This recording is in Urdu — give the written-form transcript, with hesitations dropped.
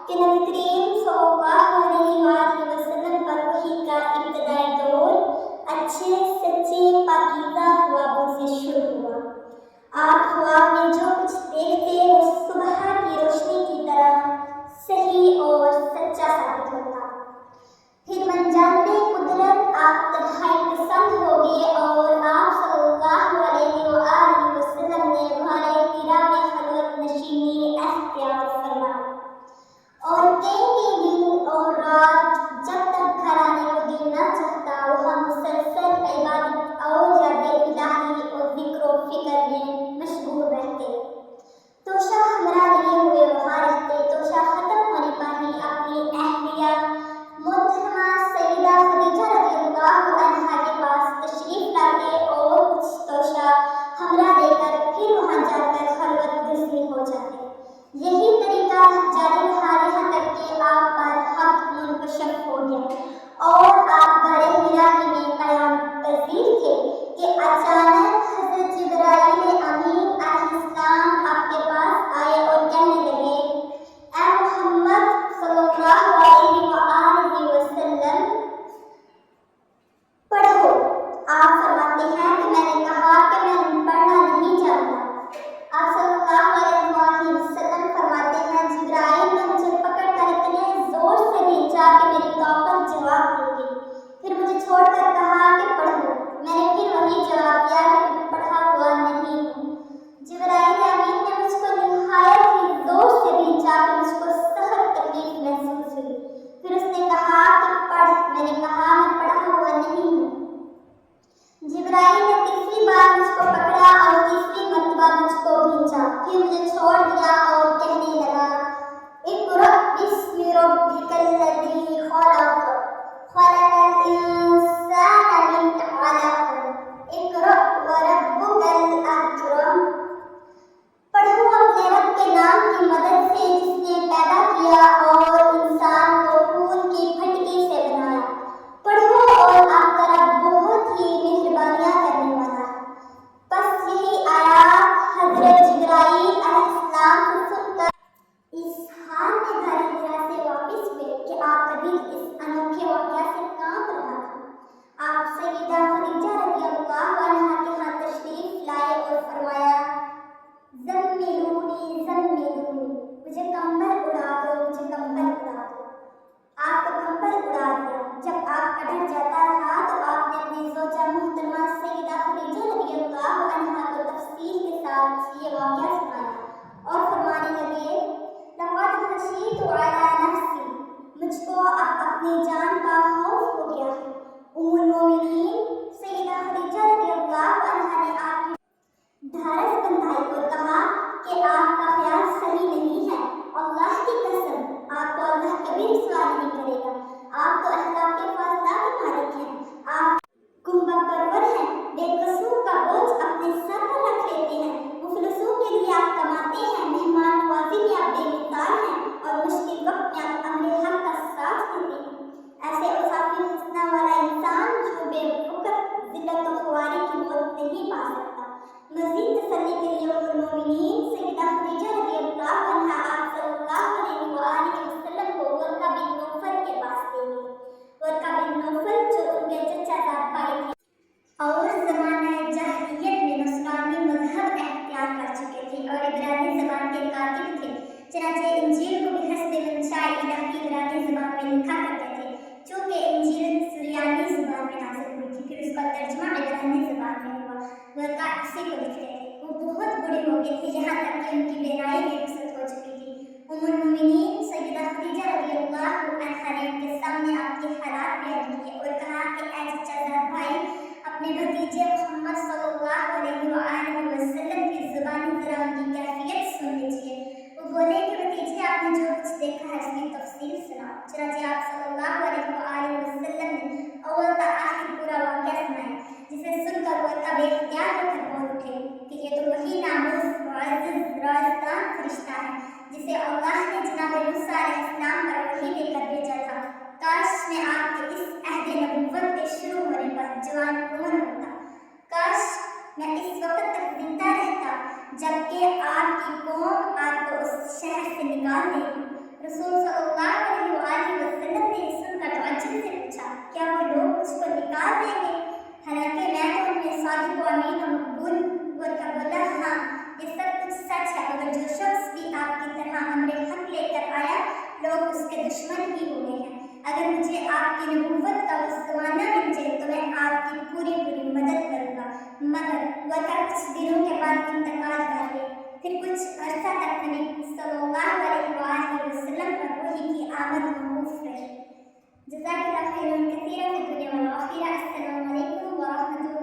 کہ نبی کریم صلی اللہ علیہ وآلہ وسلم پر وحی کا ابتدائی دور اچھے سچے پاکیزہ خوابوں سے شروع ہوا۔ آپ خواب میں جو کچھ دیکھتے وہ صبح کی روشنی کی طرح صحیح اور سچا ثابت ہوتا۔ پھر منجانب قدرت آپ تنہائی پسند ہو گئے اور آپ صلی اللہ علیہ وآلہ وسلم نے غار حرا میں خلوت نشینی اختیار فرمائی اور کئی دن اور رات جب تک گھر آنے کو دل نہ چاہتا وہاں مسلسل عبادت اور یاد الہی اور ذکر و فکر میں مشغول رہتے۔ توشہ ہمراہ لیے ہوئے وہاں رہتے۔ توشہ ختم ہونے پر ہی اپنی اہلیہ محترمہ سیدہ خدیجہ رضی اللہ عنہا کے پاس تشریف لاتے اور کچھ توشہ ہمراہ دے کر پھر وہاں جا کر خلوت گزین ہو جاتے۔ یہی طریقہ جاری رہا یہاں تک کہ آپ پر حق منکشف ہو گیا اور آپ غار حرا میں قیام پذیر تھے کہ اچانک حضرت جبرائیل امین علیہ السلام آپ کے پاس آئے اور کہنے لگے، اے محمد صلی اللہ علیہ وآلہ وسلم پڑھو۔ آپ فرماتے ہیں کہ میں نے کہا کہ میں پڑھنا نہیں جانتا۔ آپ صلی اللہ علیہ وآلہ وسلم فرماتے ہیں، جبرائیل نے مجھے پکڑ کر اتنے زور سے بھیجا کہ میری طاقت جواب دے گئی۔ پھر مجھے چھوڑ کر کہا کہ پڑھو۔ میں نے پھر وہی جواب دیا کہ میں پڑھا ہوا نہیں ہوں۔ جبرائیل امین نے مجھ کو نہایت ہی زور سے بھیجا کہ مجھ کو سخت تکلیف محسوس ہوئی۔ پھر اس نے کہا کہ پڑھ۔ میں نے کہا میں پڑھا ہوا نہیں ہوں۔ جبرائیل نے تیسری بار مجھ کو پکڑا اور تیسری مرتبہ مجھ کو بھیجا۔ پھر مجھے چھوڑ دیا اور کہنے لگا، اقرأ بسم ربک الذی خلق، خلق الانسان من علق، اقرأ وربک الاکرم۔ پڑھو اپنے رب کے نام کی مدد سے جس نے پیدا کیا اور انسان کو خون کی پھٹکی سے بنایا۔ پڑھو اور آپ کا رب بہت ہی مہربانیاں کرنے والا ہے۔ بس یہی آیات حضرت جبرائیل علیہ السلام کو سن کر اس حال میں غار حرا سے واپس ہوئے کہ آپ کا دل اس انوکھے واقعہ سے کانپ رہا تھا۔ آپ سیدہ خدیجہ رضی اللہ عنہا کے ہاں تشریف لائے اور فرمایا، زملونی زملونی، مجھے کمبل اڑا دو، مجھے کمبل اڑا دو۔ آپ کو کمبل اڑا دیا۔ جب آپ کا ڈر جاتا رہا تو آپ نے اپنی زوجہ محترمہ سیدہ خدیجہ رضی اللہ عنہا کو تفصیل کے ساتھ یہ واقعہ سنایا اور فرمانے لگے، لقد خشیت علی نفسی، مجھ کو اب اپنی جان کا خوف ہو گیا ہے۔ ام المومنین سیدہ خدیجہ رضی اللہ عنہا نے آپ کی ڈھارس بندھائی اور کہا کہ آپ کا خیال صحیح نہیں ہے۔ اللہ کی قسم آپ کو اللہ کبھی رسوا نہیں کرے گا۔ آپ تو اخلاق کے فاضلہ کے مالک ہیں۔ آپ کنبہ پرور ہیں، بے قصور کا بوجھ اپنے سر پر رکھ لیتے ہیں۔ مفلسوں کے لیے آپ کماتے ہیں، مہمان نوازی میں آپ بے مثال ہیں اور مشکل وقت میں آپ امر حق کا ساتھ دیتے ہیں۔ ایسے اوصاف حسنہ والا انسان جو بے وقت ذلت و خواری کی موت نہیں پا سکتا۔ مزید تسلی کے لیے ام المومنین سیدہ خدیجہ رضی اللہ عنہا آپ صلی اللہ علیہ وآلہ وسلم کو ورقہ بن نوفل کے پاس لے گئے۔ ورقہ بن نوفل جو ان کے چچا زاد بھائی تھے اور زمانہ جاہلیت میں نصرانی مذہب اختیار کر چکے تھے اور عبرانی زبان کے کاتب تھے، چنانچہ انجیل کو بحسب منشاء الہی عبرانی زبان میں لکھا کرتے تھے۔ چونکہ انجیل سریانی زبان میں نازل ہوئی تھی، پھر اس کا ترجمہ عبرانی زبان میں ہوا۔ ورقہ اسی کو لکھتے تھے۔ وہ بہت بڑے ہو گئے تھے یہاں تک کہ ان کی بینائی بھی رخصت ہو چکی تھی۔ ام المومنین سیدہ خدیجہ رضی اللہ عنہا نے ان کے سامنے آپ کے حالات بیان کیے اور کہا کہ اے چچا زاد بھائی، اپنے بھتیجے محمد صلی اللہ علیہ وآلہ وسلم کی زبانی ذرا ان کی کیفیت سن لیجیے۔ وہ بولے کہ بھتیجے آپ نے جو کچھ دیکھا ہے اس کی تفصیل سناؤ۔ چنانچہ آپ صلی اللہ علیہ وآلہ وسلم نے اول تا آخر پورا واقعہ سنایا، جسے سن کر ورقہ بے اختیار ہو کر بول اٹھے کہ یہ تو وہی ناموس معزز رازدان فرشتہ ہے جسے اللہ نے جناب موسیٰ علیہ السلام پر وحی دے کر بھیجا تھا۔ کاش میں آپ کے اس عہد نبوت کے شروع ہونے پر جوان عمر ہوتا۔ کاش میں اس وقت تک زندہ رہتا جبکہ آپ کی قوم آپ کو اس شہر سے نکال دے گی۔ اس کے دشمن ہی ہوئے ہیں۔ اگر مجھے آپ کی نبوت کا وہ زمانہ مل جائے تو میں آپ کی پوری مدد کروں گا، مگر وقت کچھ دنوں کے بعد انتقال کر گئے۔ پھر کچھ عرصہ تک نبی صلی اللہ علیہ وآلہ وسلم پر وحی کی آمد موقوف رہی۔ جزاک اللہ خیرا کثیرا فی الدنیا والآخرہ۔ السلام علیکم ورحمۃ اللہ۔